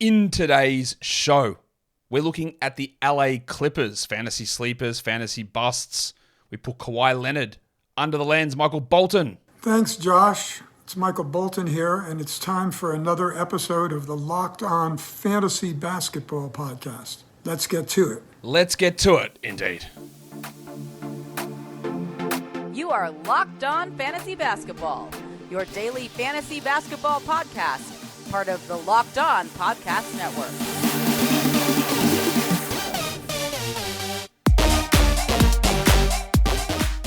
In today's show, we're looking at the LA Clippers, fantasy sleepers, fantasy busts. We put Kawhi Leonard under the lens. Michael Bolton. Thanks, Josh. It's Michael Bolton here, and it's time for another episode of the Locked On Fantasy Basketball Podcast. Let's get to it. Let's get to it, indeed. You are Locked On Fantasy Basketball, your daily fantasy basketball podcast, part of the Locked On Podcast Network.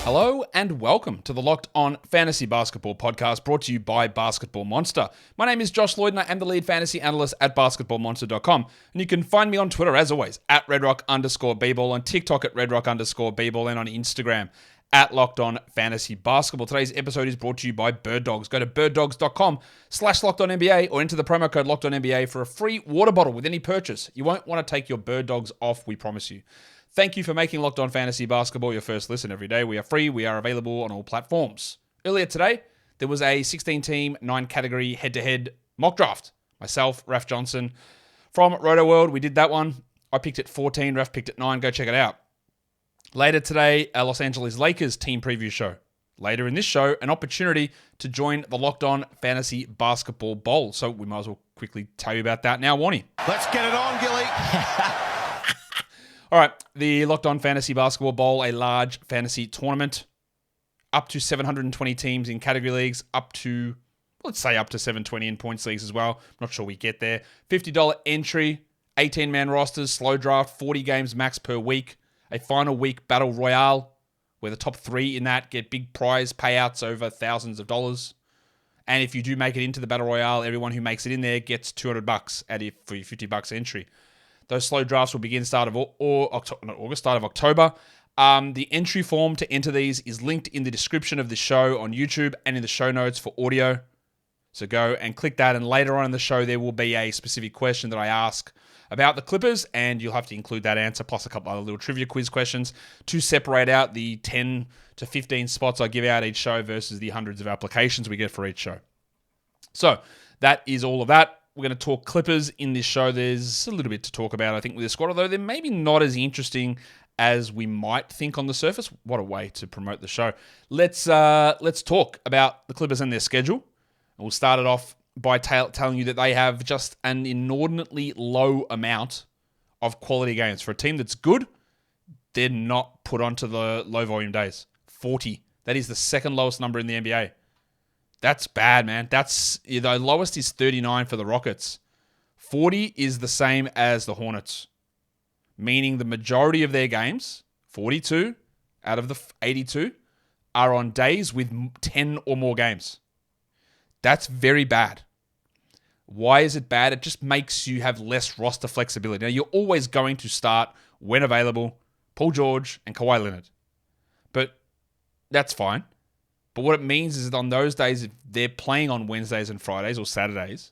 Hello and welcome to the Locked On Fantasy Basketball Podcast, brought to you by Basketball Monster. My name is Josh Lloyd and I am the lead fantasy analyst at basketballmonster.com. And you can find me on Twitter, as always, at redrock_bball, on TikTok at redrock_bball, and on Instagram at Locked On Fantasy Basketball. Today's episode is brought to you by Birddogs. Go to birddogs.com/LockedOnNBA or enter the promo code LockedOnNBA for a free water bottle with any purchase. You won't want to take your Birddogs off, we promise you. Thank you for making Locked On Fantasy Basketball your first listen every day. We are free. We are available on all platforms. Earlier today, there was a 16-team, 9-category head-to-head mock draft. Myself, Raf Johnson from Roto World. We did that one. I picked at 14. Raf picked at 9. Go check it out. Later today, a Los Angeles Lakers team preview show. Later in this show, an opportunity to join the Locked On Fantasy Basketball Bowl. So we might as well quickly tell you about that now, Warnie. Let's get it on, Gilly. All right, the Locked On Fantasy Basketball Bowl, a large fantasy tournament. Up to 720 teams in category leagues, up to 720 in points leagues as well. I'm not sure we get there. $50 entry, 18-man rosters, slow draft, 40 games max per week. A final week battle royale, where the top 3 in that get big prize payouts over thousands of dollars. And if you do make it into the battle royale, everyone who makes it in there gets $200 for your $50 entry. Those slow drafts will begin start of October. The entry form to enter these is linked in the description of the show on YouTube and in the show notes for audio. So go and click that, and later on in the show there will be a specific question that I ask about the Clippers, and you'll have to include that answer plus a couple other little trivia quiz questions to separate out the 10 to 15 spots I give out each show versus the hundreds of applications we get for each show. So that is all of that. We're going to talk Clippers in this show. There's a little bit to talk about, I think, with the squad, although they're maybe not as interesting as we might think on the surface. What a way to promote the show. Let's talk about the Clippers and their schedule. We'll start it off by telling you that they have just an inordinately low amount of quality games. For a team that's good, they're not put onto the low volume days. 40. That is the second lowest number in the NBA. That's bad, man. The lowest is 39 for the Rockets. 40 is the same as the Hornets, meaning the majority of their games, 42 out of the 82, are on days with 10 or more games. That's very bad. Why is it bad? It just makes you have less roster flexibility. Now, you're always going to start, when available, Paul George and Kawhi Leonard. But that's fine. But what it means is that on those days, if they're playing on Wednesdays and Fridays or Saturdays,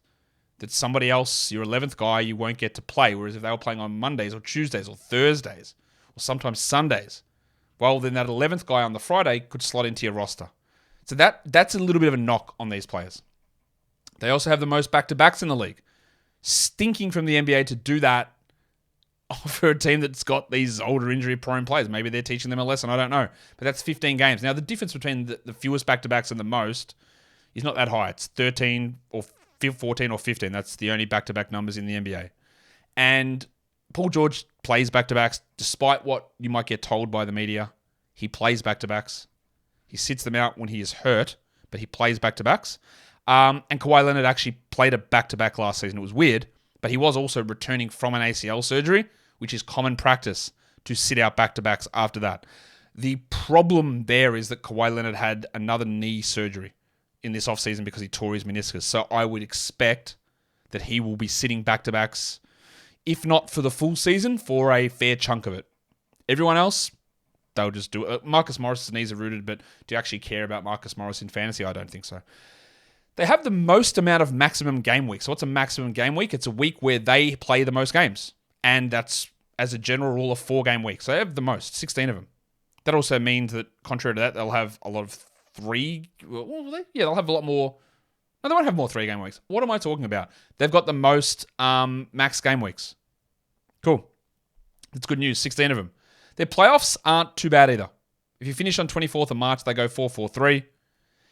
that somebody else, your 11th guy, you won't get to play. Whereas if they were playing on Mondays or Tuesdays or Thursdays or sometimes Sundays, well, then that 11th guy on the Friday could slot into your roster. So that's a little bit of a knock on these players. They also have the most back-to-backs in the league. Stinking from the NBA to do that for a team that's got these older injury-prone players. Maybe they're teaching them a lesson, I don't know. But that's 15 games. Now, the difference between the fewest back-to-backs and the most is not that high. It's 13 or 14 or 15. That's the only back-to-back numbers in the NBA. And Paul George plays back-to-backs, despite what you might get told by the media. He plays back-to-backs. He sits them out when he is hurt, but he plays back-to-backs. And Kawhi Leonard actually played a back-to-back last season. It was weird, but he was also returning from an ACL surgery, which is common practice to sit out back-to-backs after that. The problem there is that Kawhi Leonard had another knee surgery in this offseason because he tore his meniscus. So I would expect that he will be sitting back-to-backs, if not for the full season, for a fair chunk of it. Everyone else, they'll just do it. Marcus Morris's knees are rooted, but do you actually care about Marcus Morris in fantasy? I don't think so. They have the most amount of maximum game weeks. So what's a maximum game week? It's a week where they play the most games. And that's, as a general rule, a 4-game week. So they have the most, 16 of them. That also means that, contrary to that, they'll have a lot of they'll have a lot more No, they won't have more 3-game weeks. What am I talking about? They've got the most max game weeks. Cool. That's good news. 16 of them. Their playoffs aren't too bad either. If you finish on 24th of March, they go 4-4-3.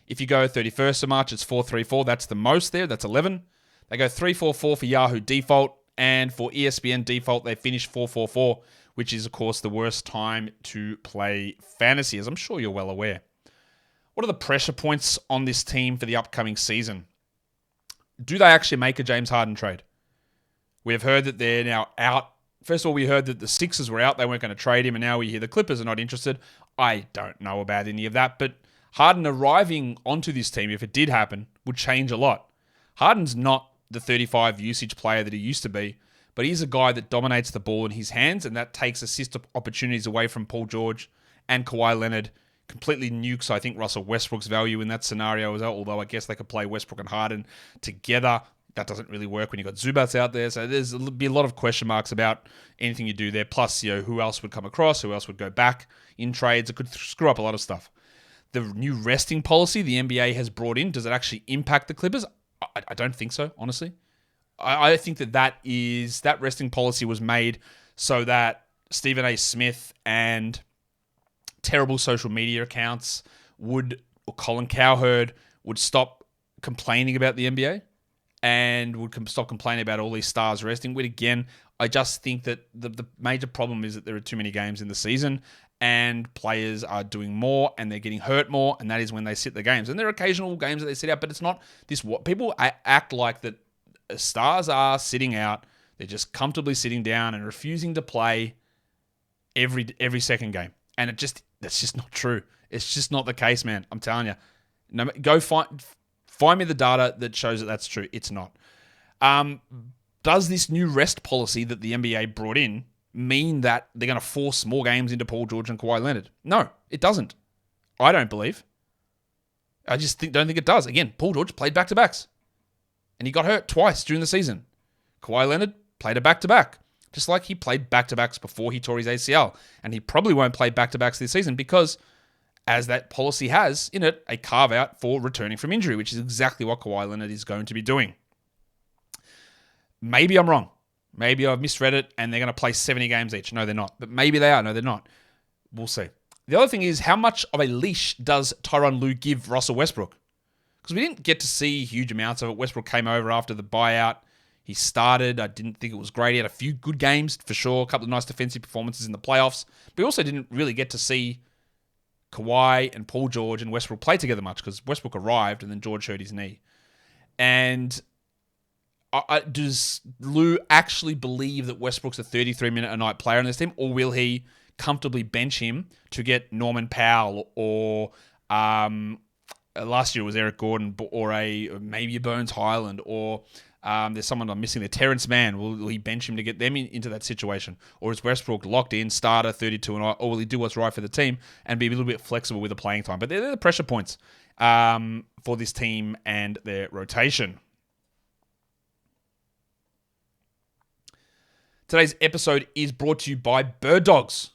If you go 31st of March, it's 4-3-4. That's the most there. That's 11. They go 3-4-4 for Yahoo default. And for ESPN default, they finish 4-4-4, which is, of course, the worst time to play fantasy, as I'm sure you're well aware. What are the pressure points on this team for the upcoming season? Do they actually make a James Harden trade? We have heard that they're now out. First of all, we heard that the Sixers were out. They weren't going to trade him, and now we hear the Clippers are not interested. I don't know about any of that, but Harden arriving onto this team, if it did happen, would change a lot. Harden's not the 35 usage player that he used to be, but he's a guy that dominates the ball in his hands, and that takes assist opportunities away from Paul George and Kawhi Leonard. Completely nukes, I think, Russell Westbrook's value in that scenario as well, although I guess they could play Westbrook and Harden together. That doesn't really work when you've got Zubats out there, so there's be a lot of question marks about anything you do there. Plus, who else would come across, who else would go back in trades. It could screw up a lot of stuff. The new resting policy the NBA has brought in, does it actually impact the Clippers? I don't think so, honestly. I think that resting policy was made so that Stephen A. Smith and terrible social media accounts or Colin Cowherd would stop complaining about the NBA and would stop complaining about all these stars resting. But again, I just think that the major problem is that there are too many games in the season and players are doing more and they're getting hurt more, and that is when they sit the games. And there are occasional games that they sit out, but it's not this. What people act like that stars are sitting out. They're just comfortably sitting down and refusing to play every second game. And that's just not true. It's just not the case, man. I'm telling you. No, go find me the data that shows that that's true. It's not. Does this new rest policy that the NBA brought in mean that they're going to force more games into Paul George and Kawhi Leonard? No, it doesn't. I don't believe. I just don't think it does. Again, Paul George played back-to-backs. And he got hurt twice during the season. Kawhi Leonard played a back-to-back. Just like he played back-to-backs before he tore his ACL. And he probably won't play back-to-backs this season because, as that policy has in it, a carve-out for returning from injury, which is exactly what Kawhi Leonard is going to be doing. Maybe I'm wrong. Maybe I've misread it and they're going to play 70 games each. No, they're not. But maybe they are. No, they're not. We'll see. The other thing is, how much of a leash does Tyronn Lue give Russell Westbrook? Because we didn't get to see huge amounts of it. Westbrook came over after the buyout. He started. I didn't think it was great. He had a few good games for sure. A couple of nice defensive performances in the playoffs. But we also didn't really get to see Kawhi and Paul George and Westbrook play together much because Westbrook arrived and then George hurt his knee. And does Lue actually believe that Westbrook's a 33-minute-a-night player on this team, or will he comfortably bench him to get Norman Powell or last year it was Eric Gordon or maybe a Bones Highland or there's someone I'm missing there, Terrence Mann. Will he bench him to get them into that situation? Or is Westbrook locked in, starter, 32 and or will he do what's right for the team and be a little bit flexible with the playing time? But they're the pressure points for this team and their rotation. Today's episode is brought to you by Birddogs.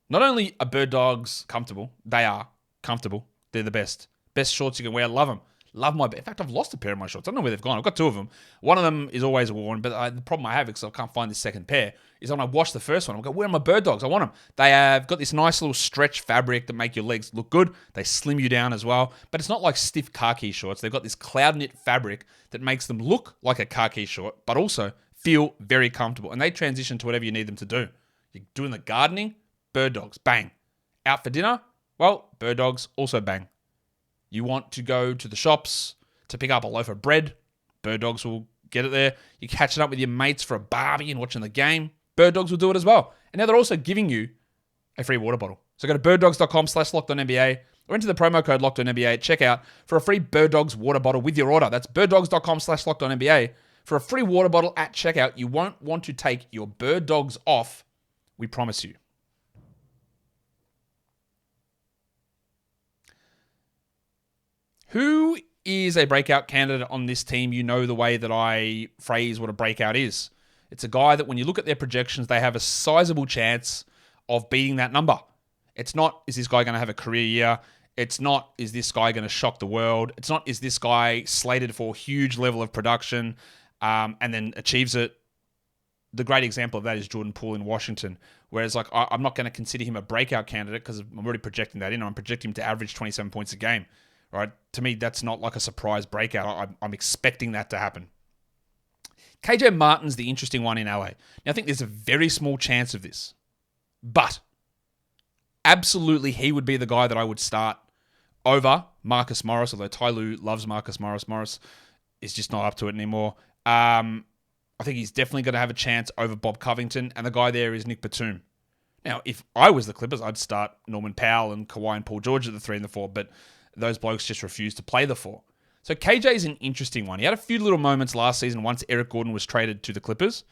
Not only are Birddogs comfortable, they are comfortable. They're the best. Best shorts you can wear. Love them. In fact, I've lost a pair of my shorts. I don't know where they've gone. I've got two of them. One of them is always worn, but the problem I have, because I can't find this second pair, is when I wash the first one, I'll go, where are my Birddogs? I want them. They have got this nice little stretch fabric that make your legs look good. They slim you down as well, but it's not like stiff khaki shorts. They've got this cloud knit fabric that makes them look like a khaki short, but also feel very comfortable. And they transition to whatever you need them to do. You're doing the gardening, Birddogs, bang. Out for dinner, well, Birddogs, also bang. You want to go to the shops to pick up a loaf of bread, Birddogs will get it there. You're catching up with your mates for a barbie and watching the game, Birddogs will do it as well. And now they're also giving you a free water bottle. So go to birddogs.com/LockedOnNBA or enter the promo code LockedOnNBA at checkout for a free Birddogs water bottle with your order. That's birddogs.com/LockedOnNBA for a free water bottle at checkout. You won't want to take your Birddogs off, we promise you. Who is a breakout candidate on this team? You know the way that I phrase what a breakout is. It's a guy that when you look at their projections, they have a sizable chance of beating that number. It's not, is this guy going to have a career year? It's not, is this guy going to shock the world? It's not, is this guy slated for a huge level of production and then achieves it? The great example of that is Jordan Poole in Washington. Whereas, like, I'm not going to consider him a breakout candidate because I'm already projecting that in. I'm projecting him to average 27 points a game. Right? To me, that's not like a surprise breakout. I'm expecting that to happen. KJ Martin's the interesting one in LA. Now, I think there's a very small chance of this. But absolutely, he would be the guy that I would start over Marcus Morris, although Ty Lue loves Marcus Morris. Morris is just not up to it anymore. I think he's definitely going to have a chance over Bob Covington, and the guy there is Nick Batum. Now, if I was the Clippers, I'd start Norman Powell and Kawhi and Paul George at the 3 and the 4, but those blokes just refuse to play the 4. So KJ is an interesting one. He had a few little moments last season once Eric Gordon was traded to the Clippers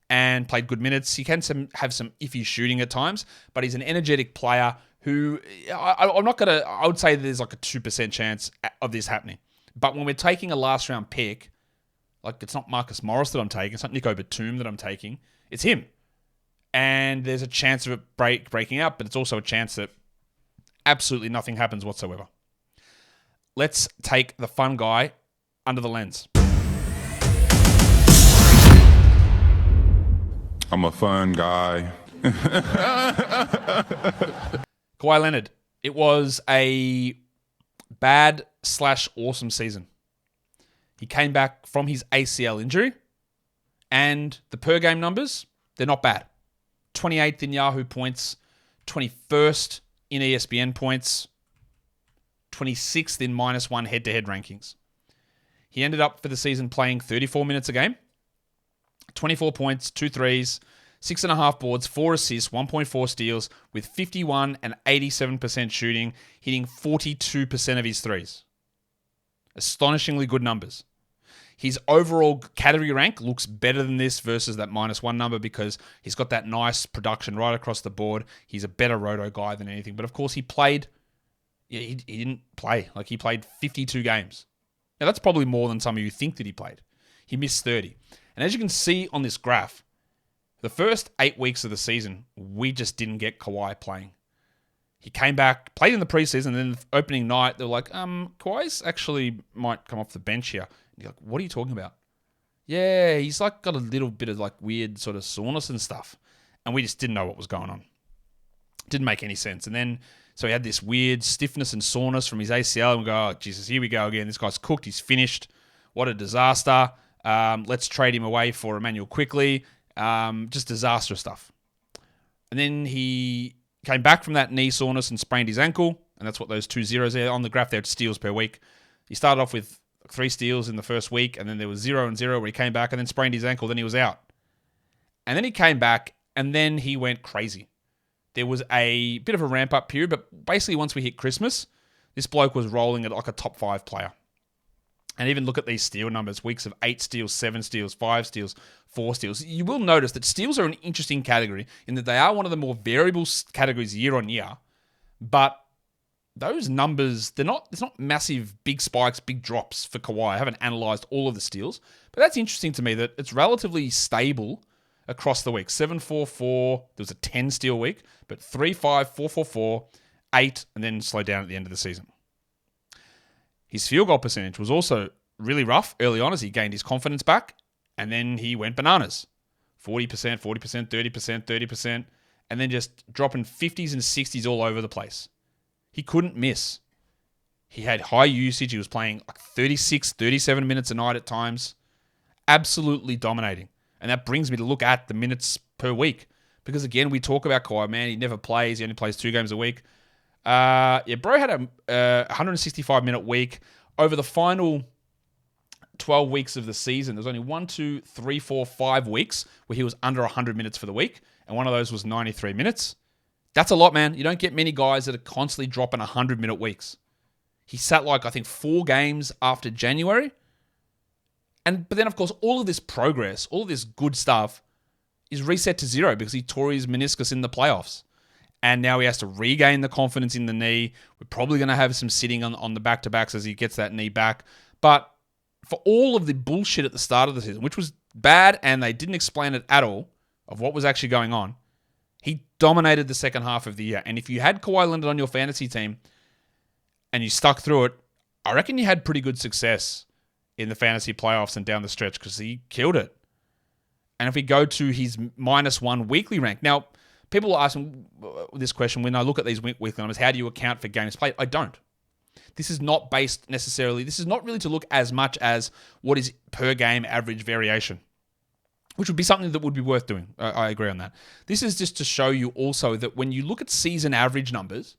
and played good minutes. He can have some iffy shooting at times, but he's an energetic player who I would say there's like a 2% chance of this happening. But when we're taking a last round pick, like, it's not Marcus Morris that I'm taking. It's not Nico Batum that I'm taking. It's him. And there's a chance of it breaking out, but it's also a chance that absolutely nothing happens whatsoever. Let's take the fun guy under the lens. I'm a fun guy. Kawhi Leonard. It was a bad/awesome season. He came back from his ACL injury, and the per-game numbers, they're not bad. 28th in Yahoo points, 21st in ESPN points, 26th in -1 head-to-head rankings. He ended up for the season playing 34 minutes a game, 24 points, 2 threes, 6.5 boards, 4 assists, 1.4 steals, with 51 and 87% shooting, hitting 42% of his threes. Astonishingly good numbers. His overall category rank looks better than this versus that -1 number because he's got that nice production right across the board. He's a better roto guy than anything. But of course, he played. Yeah, he didn't play. Like, he played 52 games. Now, that's probably more than some of you think that he played. He missed 30. And as you can see on this graph, the first 8 weeks of the season, we just didn't get Kawhi playing. He came back, played in the preseason, and then the opening night, they were like, Kawhi's actually might come off the bench here. And you're like, what are you talking about? Yeah, he's like got a little bit of like weird sort of soreness and stuff. And we just didn't know what was going on. Didn't make any sense. And then, so he had this weird stiffness and soreness from his ACL. And we go, oh, Jesus, here we go again. This guy's cooked. He's finished. What a disaster. Let's trade him away for Emmanuel quickly. Just disastrous stuff. And then he came back from that knee soreness and sprained his ankle. And that's what those 2 zeros there on the graph there, steals per week. He started off with 3 steals in the first week, and then there was 0 and 0 where he came back and then sprained his ankle. Then he was out. And then he came back, and then he went crazy. There was a bit of a ramp-up period, but basically once we hit Christmas, this bloke was rolling at like a top 5 player. And even look at these steal numbers, weeks of 8 steals, 7 steals, 5 steals, 4 steals. You will notice that steals are an interesting category in that they are one of the more variable categories year on year, but those numbers, it's not massive, big spikes, big drops for Kawhi. I haven't analyzed all of the steals, but that's interesting to me that it's relatively stable across the week. 7-4-4, there was a 10 steal week, but 3-5, 4-4-4, 8, and then slowed down at the end of the season. His field goal percentage was also really rough early on as he gained his confidence back, and then he went bananas. 40%, 40%, 30%, 30%, and then just dropping 50s and 60s all over the place. He couldn't miss. He had high usage. He was playing like 36, 37 minutes a night at times. Absolutely dominating. And that brings me to look at the minutes per week. Because again, we talk about Kawhi, man, he never plays. He only plays 2 games a week. Bro had a 165-minute week. Over the final 12 weeks of the season, there's only 1, 2, 3, 4, 5 weeks where he was under 100 minutes for the week. And one of those was 93 minutes. That's a lot, man. You don't get many guys that are constantly dropping 100-minute weeks. He sat like, I think, 4 games after January. But then, of course, all of this progress, all of this good stuff is reset to 0 because he tore his meniscus in the playoffs. And now he has to regain the confidence in the knee. We're probably going to have some sitting on the back-to-backs as he gets that knee back. But for all of the bullshit at the start of the season, which was bad and they didn't explain it at all of what was actually going on, he dominated the second half of the year. And if you had Kawhi Leonard on your fantasy team, and you stuck through it, I reckon you had pretty good success in the fantasy playoffs and down the stretch because he killed it. And if we go to his -1 weekly rank, now people are asking this question when I look at these weekly numbers, how do you account for games played? I don't. This is not based necessarily, this is not really to look as much as what is per game average variation, which would be something that would be worth doing. I agree on that. This is just to show you also that when you look at season average numbers,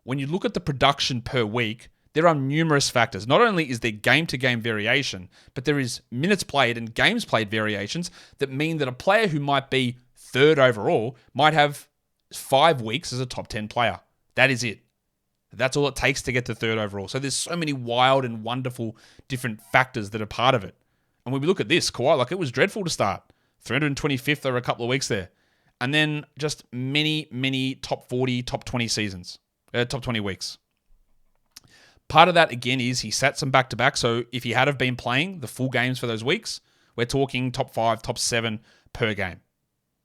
when you look at the production per week, there are numerous factors. Not only is there game-to-game variation, but there is minutes played and games played variations that mean that a player who might be third overall might have 5 weeks as a top 10 player. That is it. That's all it takes to get to third overall. So there's so many wild and wonderful different factors that are part of it. And when we look at this, Kawhi, like it was dreadful to start. 325th over a couple of weeks there. And then just many top 40, top 20 seasons. Top 20 weeks. Part of that, again, is he sat some back-to-back. So if he had have been playing the full games for those weeks, we're talking top 5, top 7 per game.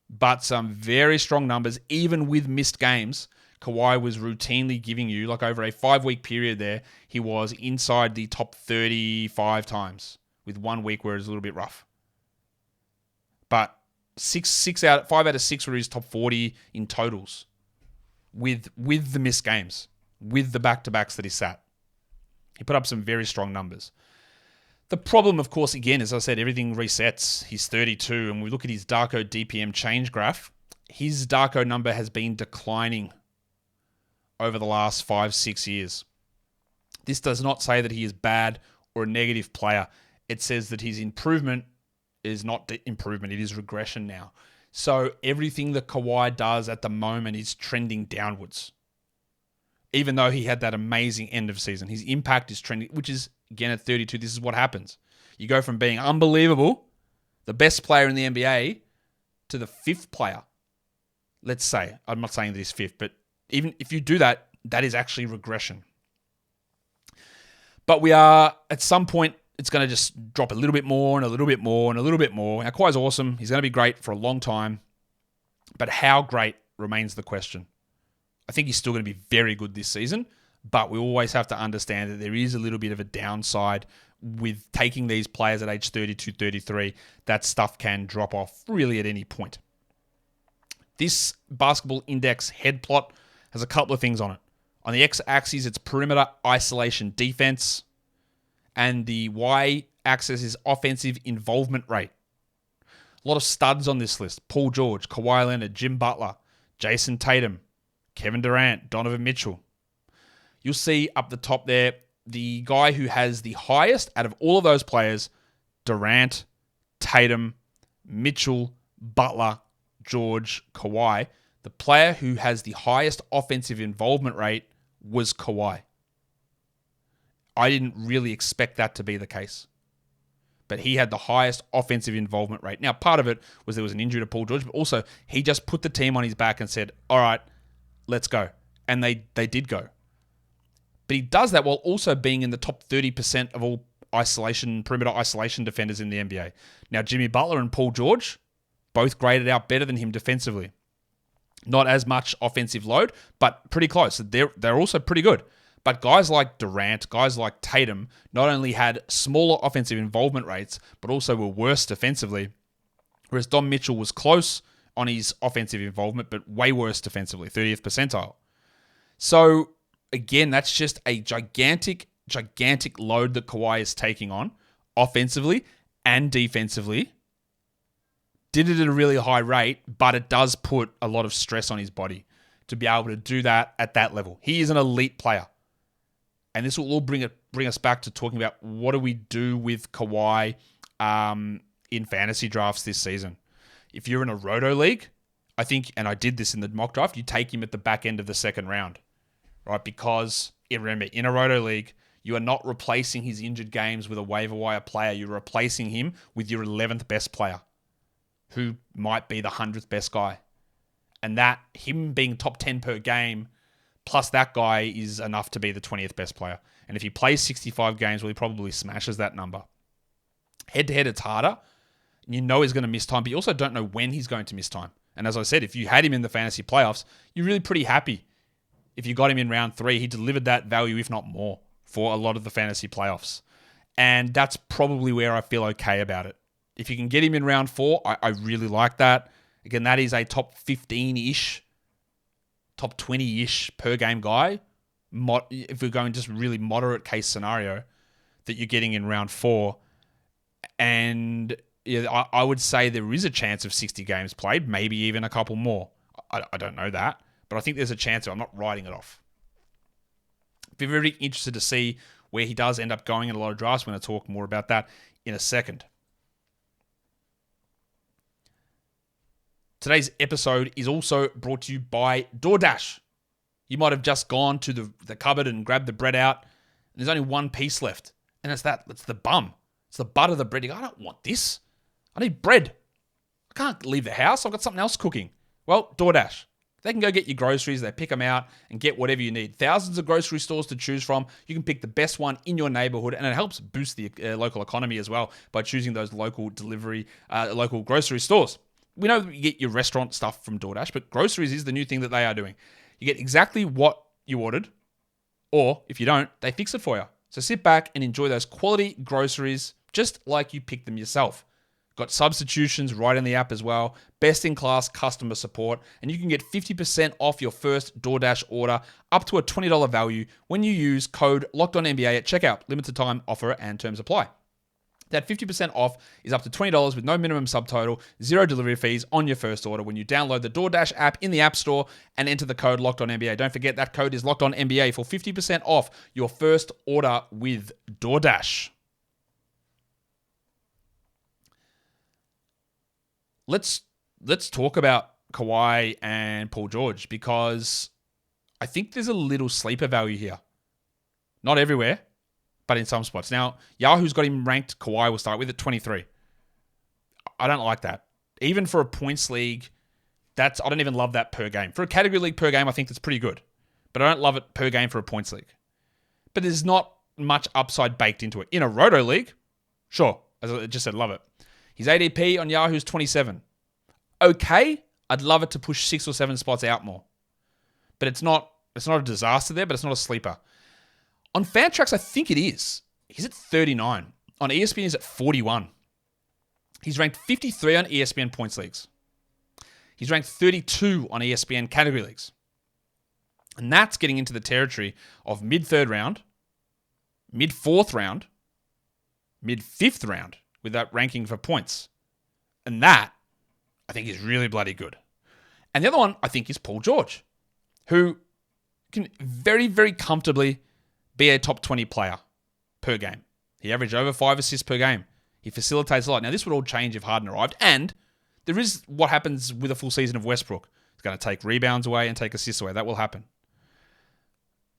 But some very strong numbers, even with missed games. Kawhi was routinely giving you, like over a 5-week period there, he was inside the top 35 times, with 1 week where it was a little bit rough. But 5 out of 6 were his top 40 in totals, with the missed games, with the back-to-backs that he sat. He put up some very strong numbers. The problem, of course, again, as I said, everything resets. He's 32, and we look at his Darko DPM change graph. His Darko number has been declining over the last 5-6 years. This does not say that he is bad or a negative player. It says that his improvement is not improvement, it is regression now. So everything that Kawhi does at the moment is trending downwards. Even though he had that amazing end of season, his impact is trending, which is, again, at 32, this is what happens. You go from being unbelievable, the best player in the NBA, to the 5th player. Let's say, I'm not saying that he's 5th, but even if you do that, that is actually regression. But we are, at some point, it's going to just drop a little bit more and a little bit more and a little bit more. Now, Kawhi's awesome. He's going to be great for a long time. But how great remains the question. I think he's still going to be very good this season, but we always have to understand that there is a little bit of a downside with taking these players at age 32, 33. That stuff can drop off really at any point. This basketball index head plot has a couple of things on it. On the x-axis, it's perimeter isolation defense, and the y-axis is offensive involvement rate. A lot of studs on this list. Paul George, Kawhi Leonard, Jim Butler, Jason Tatum, Kevin Durant, Donovan Mitchell. You'll see up the top there, the guy who has the highest out of all of those players, Durant, Tatum, Mitchell, Butler, George, Kawhi. The player who has the highest offensive involvement rate was Kawhi. I didn't really expect that to be the case. But he had the highest offensive involvement rate. Now, part of it was there was an injury to Paul George, but also he just put the team on his back and said, all right, let's go. And they did go. But he does that while also being in the top 30% of all perimeter isolation defenders in the NBA. Now, Jimmy Butler and Paul George both graded out better than him defensively. Not as much offensive load, but pretty close. They're also pretty good. But guys like Durant, guys like Tatum, not only had smaller offensive involvement rates, but also were worse defensively. Whereas Don Mitchell was close on his offensive involvement, but way worse defensively, 30th percentile. So, again, that's just a gigantic load that Kawhi is taking on, offensively and defensively. Did it at a really high rate, but it does put a lot of stress on his body to be able to do that at that level. He is an elite player. And this will all bring us back to talking about what do we do with Kawhi in fantasy drafts this season. If you're in a roto league, I think, and I did this in the mock draft, you take him at the back end of the second round, right? Because remember, in a roto league, you are not replacing his injured games with a waiver wire player. You're replacing him with your 11th best player, who might be the 100th best guy. And that, him being top 10 per game, plus that guy is enough to be the 20th best player. And if he plays 65 games, well, he probably smashes that number. Head-to-head, it's harder. You know he's going to miss time, but you also don't know when he's going to miss time. And as I said, if you had him in the fantasy playoffs, you're really pretty happy if you got him in round 3, he delivered that value, if not more, for a lot of the fantasy playoffs. And that's probably where I feel okay about it. If you can get him in round 4, I really like that. Again, that is a top 15-ish, top 20-ish per game guy. If we're going just really moderate case scenario that you're getting in round 4. And yeah, I would say there is a chance of 60 games played, maybe even a couple more. I don't know that, but I think there's a chance. I'm not writing it off. Be very interested to see where he does end up going in a lot of drafts. We're going to talk more about that in a second. Today's episode is also brought to you by DoorDash. You might have just gone to the cupboard and grabbed the bread out, and there's only one piece left, and it's the bum. It's the butt of the bread. You go, I don't want this. I need bread. I can't leave the house. I've got something else cooking. Well, DoorDash. They can go get your groceries. They pick them out and get whatever you need. Thousands of grocery stores to choose from. You can pick the best one in your neighborhood, and it helps boost the local economy as well by choosing those local local grocery stores. We know that you get your restaurant stuff from DoorDash, but groceries is the new thing that they are doing. You get exactly what you ordered, or if you don't, they fix it for you. So sit back and enjoy those quality groceries just like you picked them yourself. Got substitutions right in the app as well. Best-in-class customer support. And you can get 50% off your first DoorDash order up to a $20 value when you use code LOCKEDONNBA at checkout. Limited time offer and terms apply. That 50% off is up to $20 with no minimum subtotal, 0 delivery fees on your first order when you download the DoorDash app in the App Store and enter the code LOCKEDONNBA. Don't forget that code is LOCKEDONNBA for 50% off your first order with DoorDash. Let's talk about Kawhi and Paul George, because I think there's a little sleeper value here. Not everywhere, but in some spots. Now, Yahoo's got him ranked, Kawhi will start with, at 23. I don't like that. Even for a points league, I don't even love that per game. For a category league per game, I think that's pretty good. But I don't love it per game for a points league. But there's not much upside baked into it. In a roto league, sure. As I just said, love it. His ADP on Yahoo's 27. Okay, I'd love it to push 6 or 7 spots out more. But it's not a disaster there, but it's not a sleeper. On Fantrax, I think it is. He's at 39. On ESPN, he's at 41. He's ranked 53 on ESPN points leagues. He's ranked 32 on ESPN category leagues. And that's getting into the territory of mid-3rd round, mid-4th round, mid-5th round with that ranking for points. And that, I think, is really bloody good. And the other one, I think, is Paul George, who can very, very comfortably be a top 20 player per game. He averaged over 5 assists per game. He facilitates a lot. Now, this would all change if Harden arrived. And there is what happens with a full season of Westbrook. He's going to take rebounds away and take assists away. That will happen.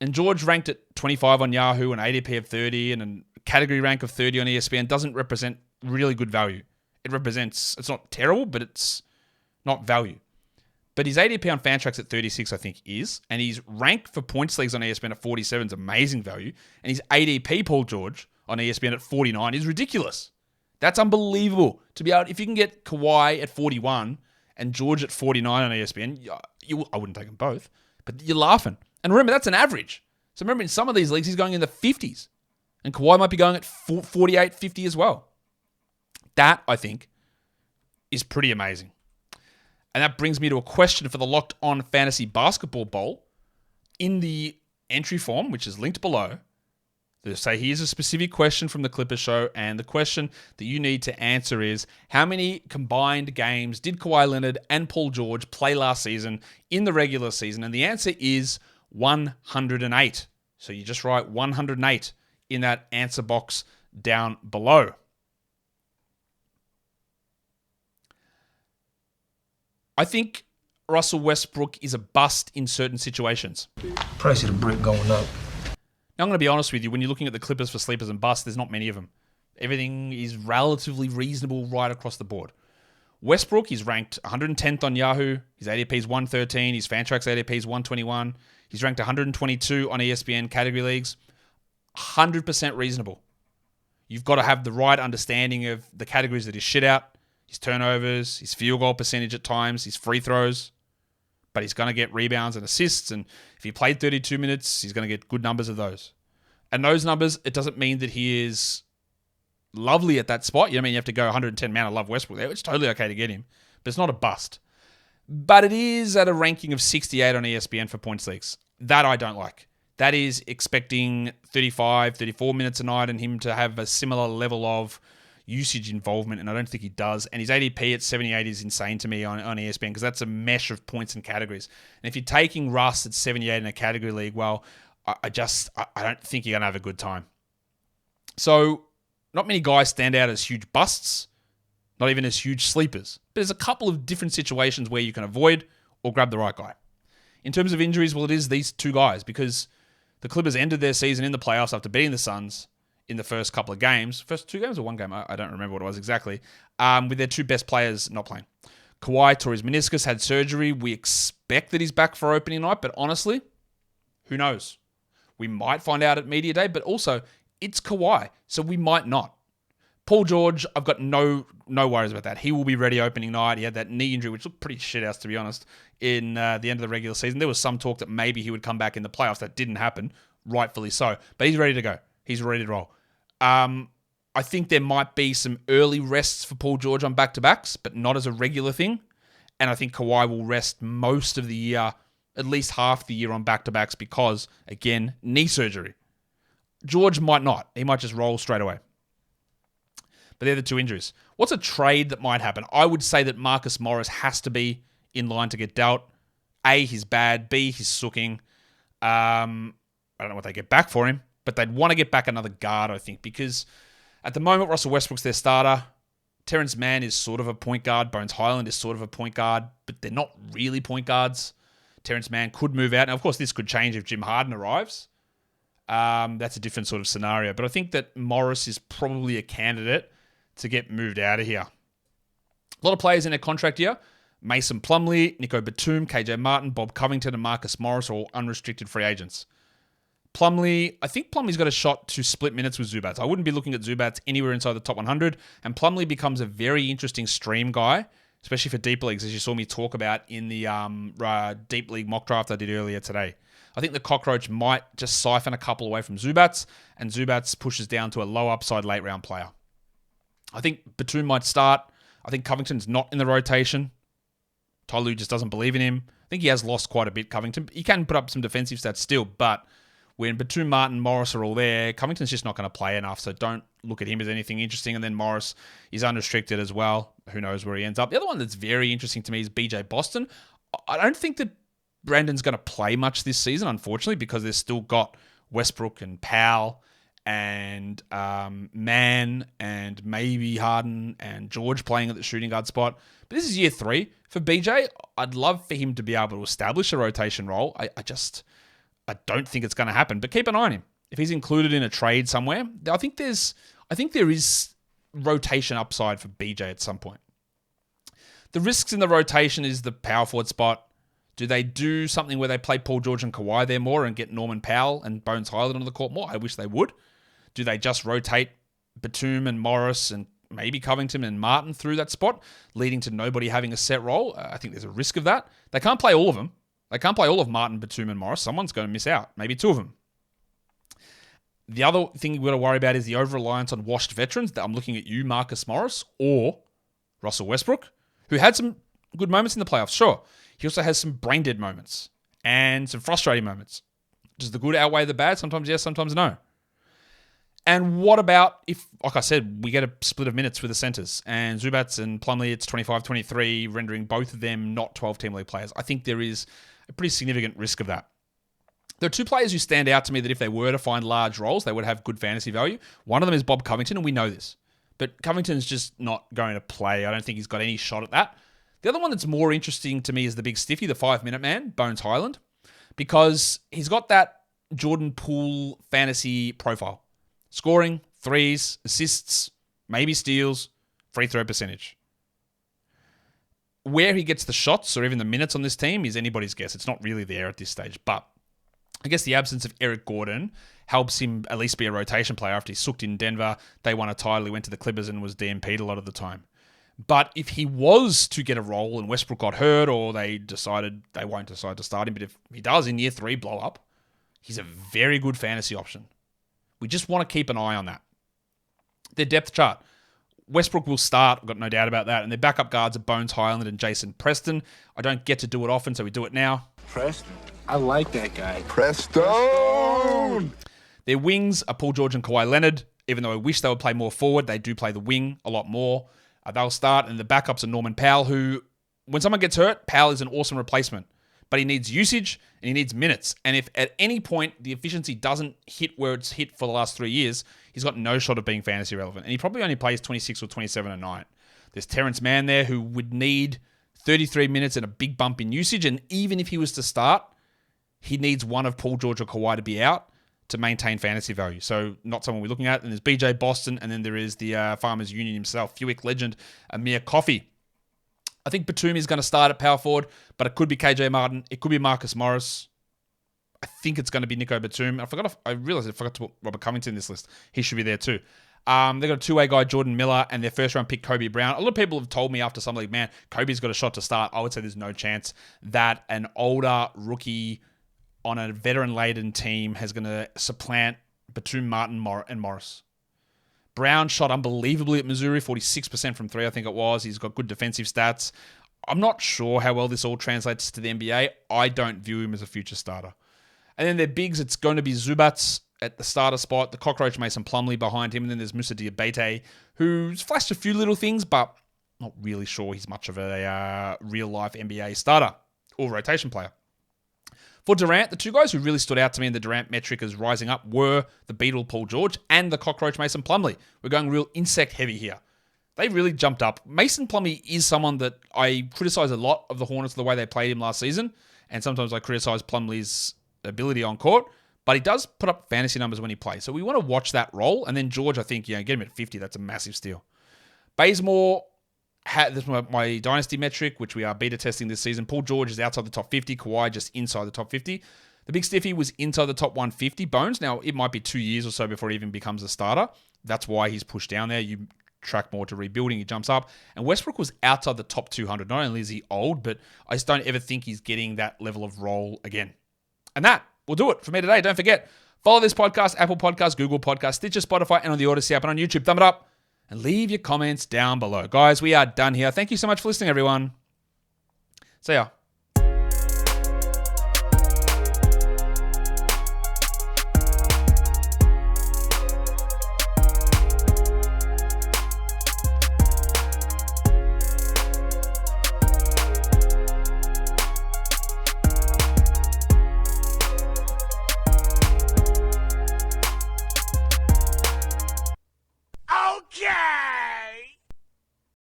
And George ranked at 25 on Yahoo, an ADP of 30, and a category rank of 30 on ESPN doesn't represent really good value. It's not terrible, but it's not value. But his ADP on Fantrax at 36, I think, is. And his rank for points leagues on ESPN at 47 is amazing value. And his ADP, Paul George, on ESPN at 49 is ridiculous. That's unbelievable. To be able, if you can get Kawhi at 41 and George at 49 on ESPN, I wouldn't take them both, but you're laughing. And remember, that's an average. So remember, in some of these leagues, he's going in the 50s. And Kawhi might be going at 48, 50 as well. That, I think, is pretty amazing. And that brings me to a question for the Locked On Fantasy Basketball Bowl. In the entry form, which is linked below, they say here's a specific question from the Clippers show, and the question that you need to answer is, how many combined games did Kawhi Leonard and Paul George play last season in the regular season? And the answer is 108. So you just write 108 in that answer box down below. I think Russell Westbrook is a bust in certain situations. Price of the brick going up. Now, I'm going to be honest with you. When you're looking at the Clippers for sleepers and busts, there's not many of them. Everything is relatively reasonable right across the board. Westbrook is ranked 110th on Yahoo. His ADP is 113. His Fantrax ADP is 121. He's ranked 122 on ESPN category leagues. 100% reasonable. You've got to have the right understanding of the categories that he's shit out, his turnovers, his field goal percentage at times, his free throws. but he's going to get rebounds and assists. And if he played 32 minutes, he's going to get good numbers of those. And those numbers, it doesn't mean that he is lovely at that spot. You know what I mean? You have to go 110, man, I love Westbrook there. It's totally okay to get him, but it's not a bust. But it is at a ranking of 68 on ESPN for points leagues. That I don't like. That is expecting 35, 34 minutes a night and him to have a similar level of usage involvement, and I don't think he does. And his ADP at 78 is insane to me on ESPN because that's a mesh of points and categories. And if you're taking Russ at 78 in a category league, well, I don't think you're going to have a good time. So not many guys stand out as huge busts, not even as huge sleepers. But there's a couple of different situations where you can avoid or grab the right guy. In terms of injuries, well, it is these two guys because the Clippers ended their season in the playoffs after beating the Suns in the first couple of games. First 2 games or 1 game? I don't remember what it was exactly. With their 2 best players not playing. Kawhi tore his meniscus, had surgery. We expect that he's back for opening night, but honestly, who knows? We might find out at Media Day, but also, it's Kawhi, so we might not. Paul George, I've got no worries about that. He will be ready opening night. He had that knee injury, which looked pretty shit house, to be honest, in the end of the regular season. There was some talk that maybe he would come back in the playoffs. That didn't happen, rightfully so. But he's ready to go. He's ready to roll. I think there might be some early rests for Paul George on back-to-backs, but not as a regular thing. And I think Kawhi will rest most of the year, at least half the year on back-to-backs because, again, knee surgery. George might not. He might just roll straight away. But they're the 2 injuries. What's a trade that might happen? I would say that Marcus Morris has to be in line to get dealt. A, he's bad. B, he's sooking. I don't know what they get back for him, but they'd want to get back another guard, I think, because at the moment, Russell Westbrook's their starter. Terrence Mann is sort of a point guard. Bones Highland is sort of a point guard, but they're not really point guards. Terrence Mann could move out. Now, of course, this could change if Jim Harden arrives. That's a different sort of scenario. But I think that Morris is probably a candidate to get moved out of here. A lot of players in their contract year. Mason Plumlee, Nico Batum, KJ Martin, Bob Covington, and Marcus Morris are all unrestricted free agents. I think Plumlee's got a shot to split minutes with Zubats. I wouldn't be looking at Zubats anywhere inside the top 100. And Plumlee becomes a very interesting stream guy, especially for deep leagues, as you saw me talk about in the deep league mock draft I did earlier today. I think the cockroach might just siphon a couple away from Zubats, and Zubats pushes down to a low upside late round player. I think Batum might start. I think Covington's not in the rotation. Tolu just doesn't believe in him. I think he has lost quite a bit, Covington. He can put up some defensive stats still, but when Batum, Martin, Morris are all there, Covington's just not going to play enough, so don't look at him as anything interesting. And then Morris is unrestricted as well. Who knows where he ends up. The other one that's very interesting to me is BJ Boston. I don't think that Brandon's going to play much this season, unfortunately, because they've still got Westbrook and Powell and Mann and maybe Harden and George playing at the shooting guard spot. But this is year 3 for BJ. I'd love for him to be able to establish a rotation role. I don't think it's going to happen, but keep an eye on him. If he's included in a trade somewhere, I think there is rotation upside for BJ at some point. The risks in the rotation is the power forward spot. Do they do something where they play Paul George and Kawhi there more and get Norman Powell and Bones Highland on the court more? I wish they would. Do they just rotate Batum and Morris and maybe Covington and Martin through that spot, leading to nobody having a set role? I think there's a risk of that. They can't play all of them. They can't play all of Martin, Batum, and Morris. Someone's going to miss out. Maybe 2 of them. The other thing we've got to worry about is the over-reliance on washed veterans. I'm looking at you, Marcus Morris, or Russell Westbrook, who had some good moments in the playoffs, sure. He also has some brain-dead moments and some frustrating moments. Does the good outweigh the bad? Sometimes yes, sometimes no. And what about if, like I said, we get a split of minutes with the centers and Zubats and Plumlee, it's 25-23, rendering both of them not 12-team league players? I think there is a pretty significant risk of that. There are 2 players who stand out to me that if they were to find large roles, they would have good fantasy value. One of them is Bob Covington, and we know this. But Covington's just not going to play. I don't think he's got any shot at that. The other one that's more interesting to me is the big stiffy, the 5-minute man, Bones Highland, because he's got that Jordan Poole fantasy profile. Scoring, threes, assists, maybe steals, free throw percentage. Where he gets the shots or even the minutes on this team is anybody's guess. It's not really there at this stage. But I guess the absence of Eric Gordon helps him at least be a rotation player after he sucked in Denver. They won a title. He went to the Clippers and was DMP'd a lot of the time. But if he was to get a role and Westbrook got hurt or they decided they won't decide to start him, but if he does in year 3 blow up, he's a very good fantasy option. We just want to keep an eye on that. Their depth chart. Westbrook will start, I've got no doubt about that. And their backup guards are Bones Highland and Jason Preston. I don't get to do it often, so we do it now. Preston? I like that guy. Preston! Their wings are Paul George and Kawhi Leonard. Even though I wish they would play more forward, they do play the wing a lot more. They'll start, and the backups are Norman Powell, who, when someone gets hurt, Powell is an awesome replacement. But he needs usage, and he needs minutes. And if at any point the efficiency doesn't hit where it's hit for the last 3 years, he's got no shot of being fantasy relevant. And he probably only plays 26 or 27 a night. There's Terrence Mann there, who would need 33 minutes and a big bump in usage. And even if he was to start, he needs one of Paul George or Kawhi to be out to maintain fantasy value. So not someone we're looking at. And there's BJ Boston, and then there is the Farmers Union himself, Fuick legend, Amir Coffey. I think Batum is going to start at power forward, but it could be KJ Martin. It could be Marcus Morris. I think it's going to be Nico Batum. I realized I forgot to put Robert Covington in this list. He should be there too. They've got a two-way guy, Jordan Miller, and their first-round pick, Kobe Brown. A lot of people have told me after some league, man, Kobe's got a shot to start. I would say there's no chance that an older rookie on a veteran-laden team is going to supplant Batum, Martin, and Morris. Brown shot unbelievably at Missouri, 46% from 3, I think it was. He's got good defensive stats. I'm not sure how well this all translates to the NBA. I don't view him as a future starter. And then their bigs, it's going to be Zubats at the starter spot, the cockroach Mason Plumlee behind him, and then there's Musa Diabate, who's flashed a few little things, but not really sure he's much of a real-life NBA starter or rotation player. For Durant, the two guys who really stood out to me in the Durant metric as rising up were the Beetle Paul George and the cockroach Mason Plumlee. We're going real insect heavy here. They really jumped up. Mason Plumlee is someone that I criticize a lot of the Hornets the way they played him last season, and sometimes I criticize Plumlee's ability on court, but he does put up fantasy numbers when he plays. So we want to watch that role. And then George, I think, get him at 50. That's a massive steal. Bazemore, this is my dynasty metric, which we are beta testing this season. Paul George is outside the top 50. Kawhi just inside the top 50. The big stiffy was inside the top 150. Bones, now it might be 2 years or so before he even becomes a starter. That's why he's pushed down there. You track more to rebuilding, he jumps up. And Westbrook was outside the top 200. Not only is he old, but I just don't ever think he's getting that level of role again. And that will do it for me today. Don't forget, follow this podcast, Apple Podcasts, Google Podcasts, Stitcher, Spotify, and on the Odyssey app and on YouTube. Thumb it up and leave your comments down below. Guys, we are done here. Thank you so much for listening, everyone. See ya.